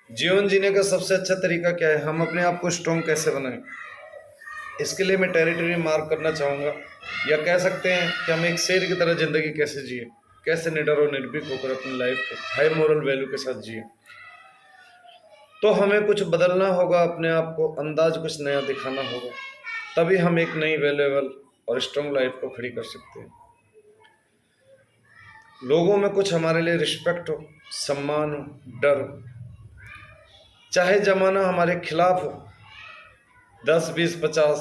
जीवन जीने का सबसे अच्छा तरीका क्या है? हम अपने आप को स्ट्रॉन्ग कैसे बनाएं? इसके लिए मैं टेरिटरी मार्क करना चाहूँगा, या कह सकते हैं कि हम एक शेर की तरह ज़िंदगी कैसे जिए, कैसे निडर और निर्भीक होकर अपनी लाइफ को हाई मोरल वैल्यू के साथ जिए। तो हमें कुछ बदलना होगा, अपने आप को अंदाज कुछ नया दिखाना होगा, तभी हम एक नई वैल्यूएबल और स्ट्रॉन्ग लाइफ को खड़ी कर सकते हैं। लोगों में कुछ हमारे लिए रिस्पेक्ट हो, सम्मान हो, डर हो। चाहे जमाना हमारे खिलाफ हो, 10, 20, 50,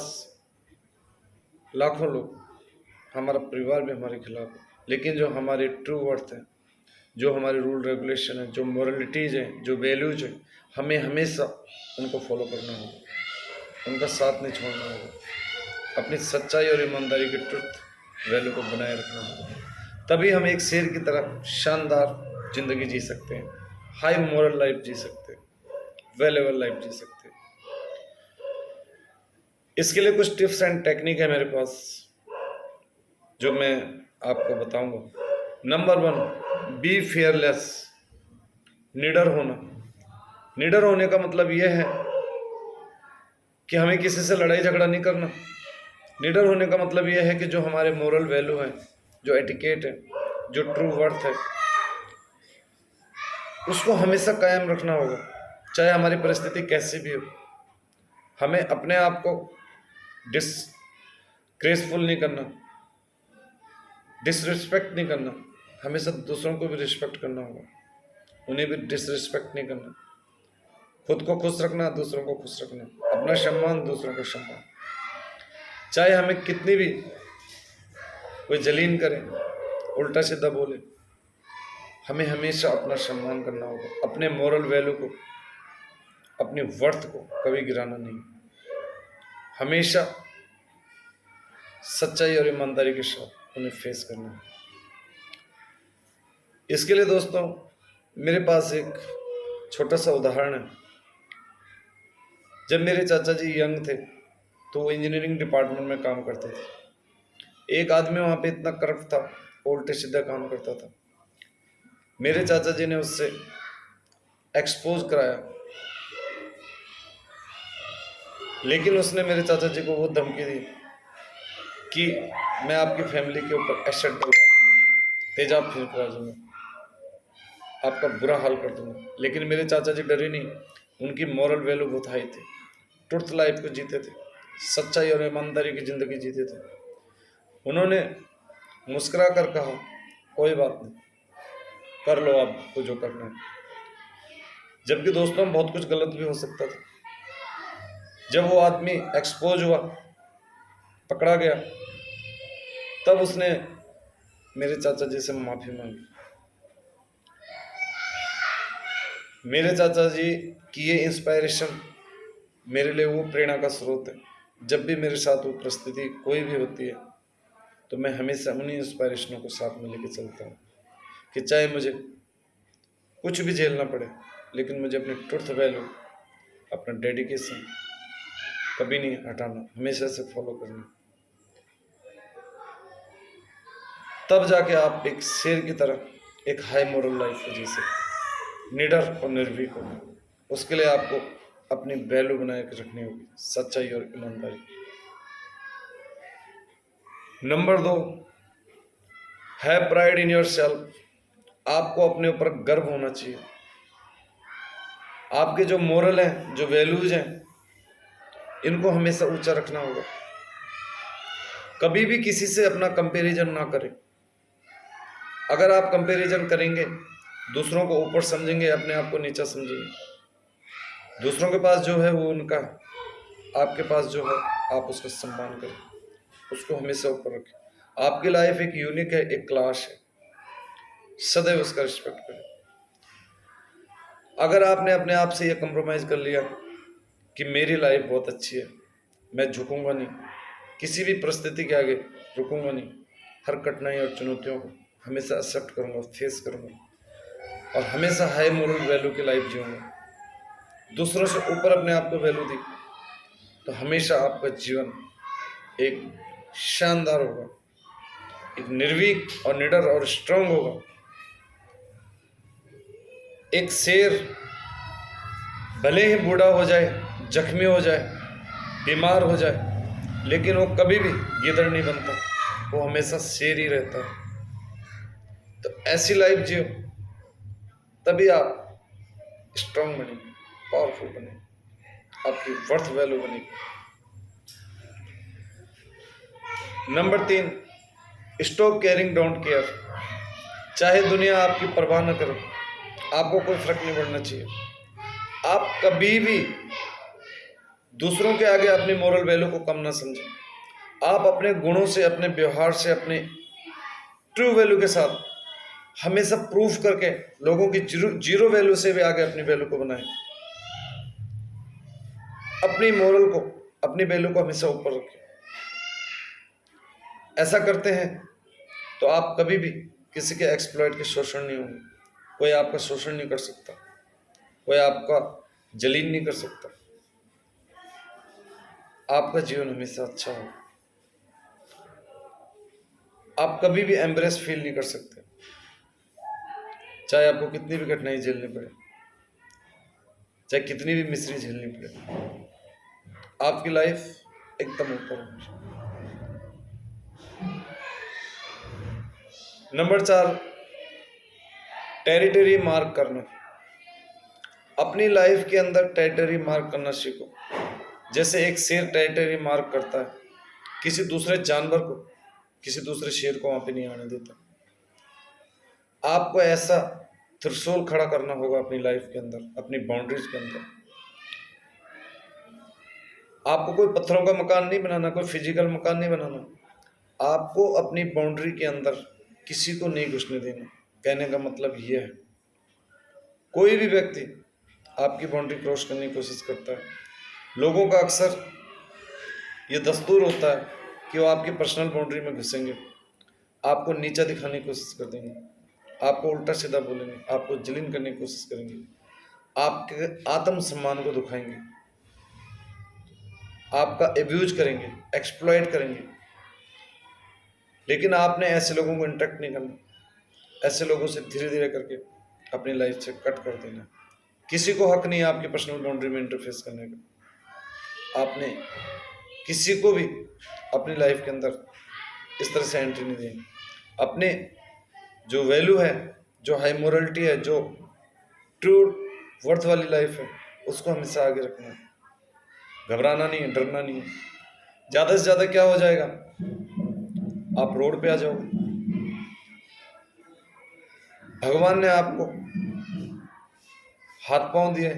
लाखों लोग, हमारा परिवार भी हमारे खिलाफ है, लेकिन जो हमारी ट्रू वर्थ है, जो हमारे रूल रेगुलेशन है, जो मोरलिटीज़ हैं, जो वैल्यूज हैं, हमें हमेशा उनको फॉलो करना होगा, उनका साथ नहीं छोड़ना होगा, अपनी सच्चाई और ईमानदारी के ट्रुथ वैल्यू को बनाए रखना होगा। तभी हम एक शेर की तरह शानदार जिंदगी जी सकते हैं, हाई मोरल लाइफ जी सकते हैं, वैल्यूएबल लाइफ जी सकते हैं। इसके लिए कुछ टिप्स एंड टेक्निक है मेरे पास, जो मैं आपको बताऊंगा। Number 1, be fearless. निडर होना। निडर होने का मतलब यह है कि हमें किसी से लड़ाई झगड़ा नहीं करना। निडर होने का मतलब यह है कि जो हमारे मोरल वैल्यू है, जो एटिकेट है, जो ट्रू वर्थ है, उसको हमेशा कायम रखना होगा, चाहे हमारी परिस्थिति कैसी भी हो। हमें अपने आप को डिसग्रेसफुल नहीं करना, डिसरिस्पेक्ट नहीं करना, हमेशा दूसरों को भी रिस्पेक्ट करना होगा, उन्हें भी डिसरिस्पेक्ट नहीं करना। खुद को खुश रखना, दूसरों को खुश रखना, अपना सम्मान, दूसरों का सम्मान। चाहे हमें कितनी भी कोई जलीन करे, उल्टा सीधा बोले, हमें हमेशा अपना सम्मान करना होगा, अपने मोरल वैल्यू को, अपनी वर्थ को कभी गिराना नहीं, हमेशा सच्चाई और ईमानदारी के साथ उन्हें फेस करना है। इसके लिए दोस्तों, मेरे पास एक छोटा सा उदाहरण है। जब मेरे चाचा जी यंग थे तो वो इंजीनियरिंग डिपार्टमेंट में काम करते थे। एक आदमी वहाँ पे इतना करप्ट था, उल्टे सीधा काम करता था। मेरे चाचा जी ने उससे एक्सपोज कराया, लेकिन उसने मेरे चाचा जी को वो धमकी दी कि मैं आपकी फैमिली के ऊपर एसिड डलवा दूंगा, तेजाब फिर दूंगा, आपका बुरा हाल कर दूंगा। लेकिन मेरे चाचा जी डरे नहीं, उनकी मॉरल वैल्यू बहुत हाई थी, ट्रुथ लाइफ को जीते थे, सच्चाई और ईमानदारी की ज़िंदगी जीते थे। उन्होंने मुस्कुरा कर कहा, कोई बात नहीं, कर लो आपको जो करना है। जबकि दोस्तों बहुत कुछ गलत भी हो सकता था। जब वो आदमी एक्सपोज हुआ, पकड़ा गया, तब उसने मेरे चाचा जी से माफ़ी मांगी। मेरे चाचा जी की ये इंस्पायरेशन मेरे लिए वो प्रेरणा का स्रोत है। जब भी मेरे साथ वो परिस्थिति कोई भी होती है तो मैं हमेशा उन्हीं इंस्पायरेशनों को साथ में लेके चलता हूँ कि चाहे मुझे कुछ भी झेलना पड़े, लेकिन मुझे अपनी ट्रुथ वैल्यू, अपना डेडिकेशन कभी नहीं हटाना, हमेशा से फॉलो करना। तब जाके आप एक शेर की तरह एक हाई मोरल लाइफ को जी सकते, निडर और निर्भीक हो। उसके लिए आपको अपनी वैल्यू बनाए के रखनी होगी, सच्चाई और ईमानदारी। Number 2, have pride in your self. आपको अपने ऊपर गर्व होना चाहिए। आपके जो मोरल हैं, जो वैल्यूज हैं, इनको हमेशा ऊंचा रखना होगा। कभी भी किसी से अपना कंपैरिजन ना करें। अगर आप कंपैरिजन करेंगे, दूसरों को ऊपर समझेंगे, अपने आप को नीचा समझेंगे। दूसरों के पास जो है वो उनका, आपके पास जो है आप उसका सम्मान करें, उसको हमेशा ऊपर रखें। आपकी लाइफ एक यूनिक है, एक क्लास है, सदैव उसका रिस्पेक्ट करें। अगर आपने अपने आप से ये कंप्रोमाइज कर लिया कि मेरी लाइफ बहुत अच्छी है, मैं झुकूंगा नहीं, किसी भी परिस्थिति के आगे रुकूंगा नहीं, हर कठिनाई और चुनौतियों को हमेशा एक्सेप्ट करूंगा, फेस करूंगा और हमेशा हाई मोरल वैल्यू की लाइफ जीऊंगा, दूसरों से ऊपर अपने आप को वैल्यू दी, तो हमेशा आपका जीवन एक शानदार होगा, एक निर्भीक और निडर और स्ट्रांग होगा। एक शेर भले ही बूढ़ा हो जाए, जख्मी हो जाए, बीमार हो जाए, लेकिन वो कभी भी गिदड़ नहीं बनता, वो हमेशा शेर ही रहता है। तो ऐसी लाइफ जियो, तभी आप स्ट्रांग बनेंगे, पावरफुल बनेंगे, आपकी वर्थ वैल्यू बनेगी। Number 3, stop caring, don't care. चाहे दुनिया आपकी परवाह न करे, आपको कोई फर्क नहीं पड़ना चाहिए। आप कभी भी दूसरों के आगे अपनी मोरल वैल्यू को कम ना समझें। आप अपने गुणों से, अपने व्यवहार से, अपने ट्रू वैल्यू के साथ हमेशा प्रूफ करके लोगों की जीरो वैल्यू से भी आगे अपनी वैल्यू को बनाएं। अपनी मोरल को, अपनी वैल्यू को हमेशा ऊपर रखें। ऐसा करते हैं तो आप कभी भी किसी के एक्सप्लॉइट के शोषण नहीं होंगे। कोई आपका शोषण नहीं कर सकता, कोई आपका जलील नहीं कर सकता। आपका जीवन हमेशा अच्छा हो। आप कभी भी एम्ब्रेस फील नहीं कर सकते, चाहे आपको कितनी भी कठिनाई झेलनी पड़े, चाहे कितनी भी मिस्री झेलनी पड़े, आपकी लाइफ एकदम ऊपर होगी। नंबर 4, टेरिटरी मार्क करना। अपनी लाइफ के अंदर टेरिटरी मार्क करना सीखो। जैसे एक शेर टेरिटरी मार्क करता है, किसी दूसरे जानवर को, किसी दूसरे शेर को वहां पे नहीं आने देता। आपको ऐसा थ्रेशोल्ड खड़ा करना होगा अपनी लाइफ के अंदर, अपनी बाउंड्रीज के अंदर। आपको कोई पत्थरों का मकान नहीं बनाना, कोई फिजिकल मकान नहीं बनाना। आपको अपनी बाउंड्री के अंदर किसी को नहीं घुसने देना। कहने का मतलब यह है, कोई भी व्यक्ति आपकी बाउंड्री क्रॉस करने की कोशिश करता है, लोगों का अक्सर ये दस्तूर होता है कि वो आपकी पर्सनल बाउंड्री में घुसेंगे, आपको नीचा दिखाने की कोशिश कर देंगे, आपको उल्टा सीधा बोलेंगे, आपको जलील करने की कोशिश करेंगे, आपके आत्मसम्मान को दुखाएंगे, आपका एब्यूज करेंगे, एक्सप्लॉइट करेंगे। लेकिन आपने ऐसे लोगों को इंटरेक्ट नहीं करना। ऐसे लोगों से धीरे धीरे करके अपनी लाइफ से कट कर देना। किसी को हक नहीं है आपकी पर्सनल बाउंड्री में इंटरफेस करने का। आपने किसी को भी अपनी लाइफ के अंदर इस तरह से एंट्री नहीं देनी। अपने जो वैल्यू है, जो हाई मोरलिटी है, जो ट्रू वर्थ वाली लाइफ है, उसको हमेशा आगे रखना है। घबराना नहीं है, डरना नहीं है। ज़्यादा से ज़्यादा क्या हो जाएगा, आप रोड पे आ जाओगे। भगवान ने आपको हाथ पांव दिए,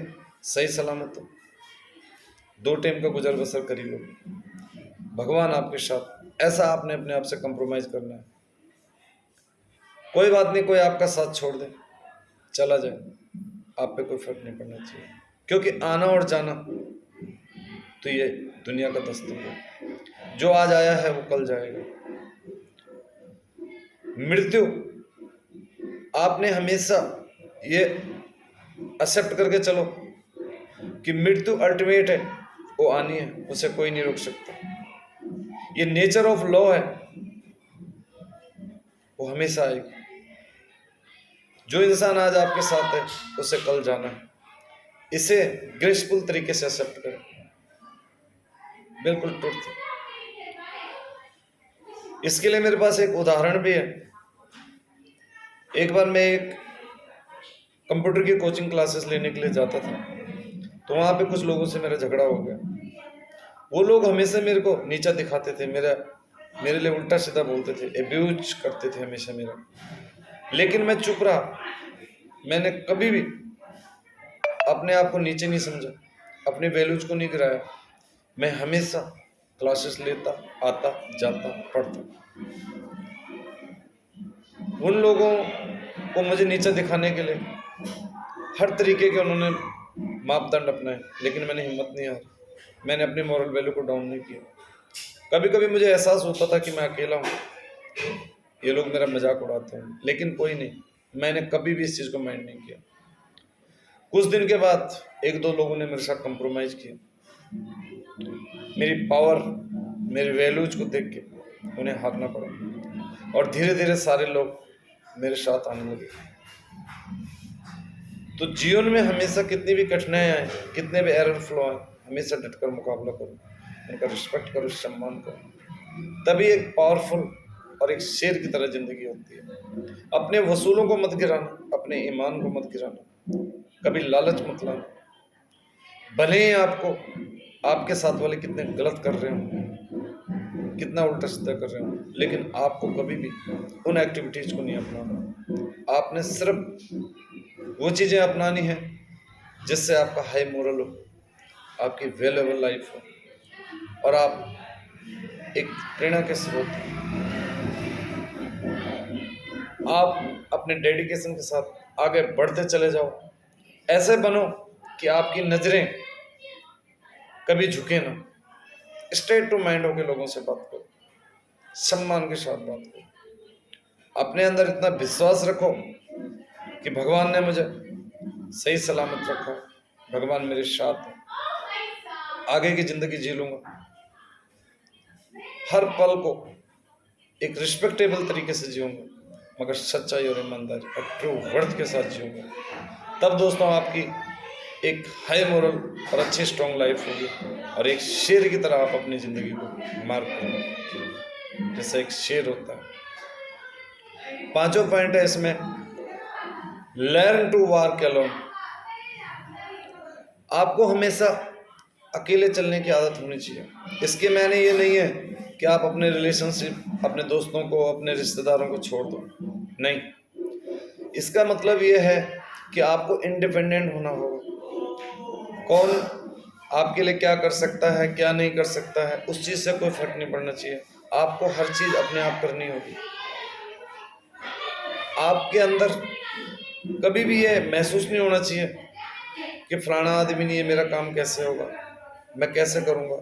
सही सलामत हो, 2 टाइम का गुजर बसर कर ही लो। भगवान आपके साथ, ऐसा आपने अपने आप से कंप्रोमाइज करना है। कोई बात नहीं, कोई आपका साथ छोड़ दे, चला जाए, आप पे कोई फर्क नहीं पड़ना चाहिए। क्योंकि आना और जाना तो ये दुनिया का दस्तूर है। जो आज आया है वो कल जाएगा। मृत्यु, आपने हमेशा ये एक्सेप्ट करके चलो कि मृत्यु अल्टीमेट है, वो आनी है, उसे कोई नहीं रोक सकता। ये नेचर ऑफ लॉ है, वो हमेशा आएगी। जो इंसान आज आपके साथ है उसे कल जाना है। इसे ग्रेसफुल तरीके से एक्सेप्ट करें, बिल्कुल ट्रुथ। इसके लिए मेरे पास एक उदाहरण भी है। एक बार मैं एक कंप्यूटर की कोचिंग क्लासेस लेने के लिए जाता था, तो वहाँ पे कुछ लोगों से मेरा झगड़ा हो गया। वो लोग हमेशा मेरे को नीचा दिखाते थे, मेरे लिए उल्टा सीधा बोलते थे, एब्यूज करते थे हमेशा मेरा। लेकिन मैं चुप रहा। मैंने कभी भी अपने आप को नीचे नहीं समझा, अपने वैल्यूज को नहीं गिराया। मैं हमेशा क्लासेस लेता, आता, जाता, पढ़ता। उन लोगों को मुझे नीचा दिखाने के लिए हर तरीके के उन्होंने मापदंड अपनाए, लेकिन मैंने हिम्मत नहीं हारी। मैंने अपनी मॉरल वैल्यू को डाउन नहीं किया। कभी कभी मुझे एहसास होता था कि मैं अकेला हूँ, ये लोग मेरा मजाक उड़ाते हैं, लेकिन कोई नहीं, मैंने कभी भी इस चीज़ को माइंड नहीं किया। कुछ दिन के बाद 1-2 लोगों ने मेरे साथ कंप्रोमाइज़ किया। मेरी पावर, मेरी वैल्यूज को देख के उन्हें हारना पड़ा, और धीरे धीरे सारे लोग मेरे साथ आने लगे। तो जीवन में हमेशा कितनी भी कठिनाइयाँ आए, कितने भी एरर फ्लो आए, हमेशा डटकर मुकाबला करो, उनका रिस्पेक्ट करो, सम्मान करो। तभी एक पावरफुल और एक शेर की तरह जिंदगी होती है। अपने वसूलों को मत गिराना, अपने ईमान को मत गिराना, कभी लालच मत लाना। भले ही आपके साथ वाले कितने गलत कर रहे हो, कितना उल्टा सीधा कर रहे हो, लेकिन आपको कभी भी उन एक्टिविटीज को नहीं अपनाना। आपने सिर्फ वो चीज़ें अपनानी है जिससे आपका हाई मोरल हो, आपकी वैल्यूएबल लाइफ हो और आप एक प्रेरणा के स्रोत हो। आप अपने डेडिकेशन के साथ आगे बढ़ते चले जाओ। ऐसे बनो कि आपकी नज़रें कभी झुके ना। स्ट्रेट टू माइंड होकर लोगों से बात करो, सम्मान के साथ बात करो। अपने अंदर इतना विश्वास रखो कि भगवान ने मुझे सही सलामत रखा, भगवान मेरे साथ है, आगे की जिंदगी जी लूंगा। हर पल को एक रिस्पेक्टेबल तरीके से जीऊंगा, मगर सच्चाई और ईमानदारी और ट्रू वर्थ के साथ जीऊंगा। तब दोस्तों आपकी एक हाई मोरल और अच्छी स्ट्रॉन्ग लाइफ होगी और एक शेर की तरह आप अपनी ज़िंदगी को मार्क करेंगे जैसे एक शेर होता है। 5 पॉइंट है इसमें। Learn to walk alone. आपको हमेशा अकेले चलने की आदत होनी चाहिए। इसके मायने ये नहीं है कि आप अपने रिलेशनशिप, अपने दोस्तों को, अपने रिश्तेदारों को छोड़ दो, नहीं। इसका मतलब ये है कि आपको इंडिपेंडेंट होना होगा। कौन आपके लिए क्या कर सकता है, क्या नहीं कर सकता है, उस चीज़ से कोई फर्क नहीं पड़ना चाहिए। आपको हर चीज़ अपने आप करनी होगी। आपके अंदर कभी भी ये महसूस नहीं होना चाहिए कि फलाना आदमी नहीं है, मेरा काम कैसे होगा, मैं कैसे करूँगा,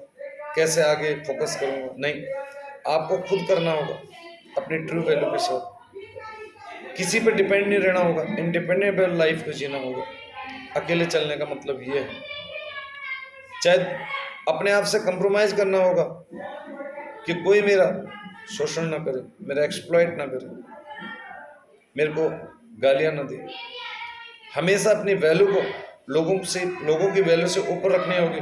कैसे आगे फोकस करूँगा। नहीं, आपको खुद करना होगा अपनी ट्रू वैल्यू के साथ। किसी पे डिपेंड नहीं रहना होगा, इंडिपेंडेंट लाइफ को जीना होगा। अकेले चलने का मतलब ये है। चाहे अपने आप से कंप्रोमाइज करना होगा कि कोई मेरा शोषण ना करे, मेरा एक्सप्लॉइट ना करे, मेरे को गालियां ना दे। हमेशा अपनी वैल्यू को लोगों की वैल्यू से ऊपर रखनी होगी।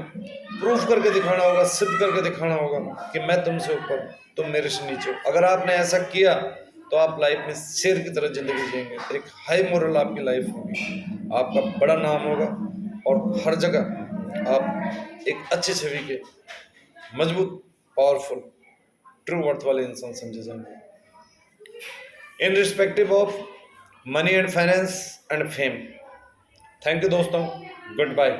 प्रूफ करके दिखाना होगा, सिद्ध करके दिखाना होगा कि मैं तुमसे ऊपर हूँ, तुम मेरे से नीचे हो। अगर आपने ऐसा किया तो आप लाइफ में शेर की तरह जिंदगी जिएंगे। एक हाई मोरल आपकी लाइफ होगी, आपका बड़ा नाम होगा और हर जगह आप एक अच्छी छवि के मजबूत, पावरफुल, ट्रू वर्थ वाले इंसान समझे जाएंगे। In respective of money and finance and fame. Thank you दोस्तों, गुड बाय।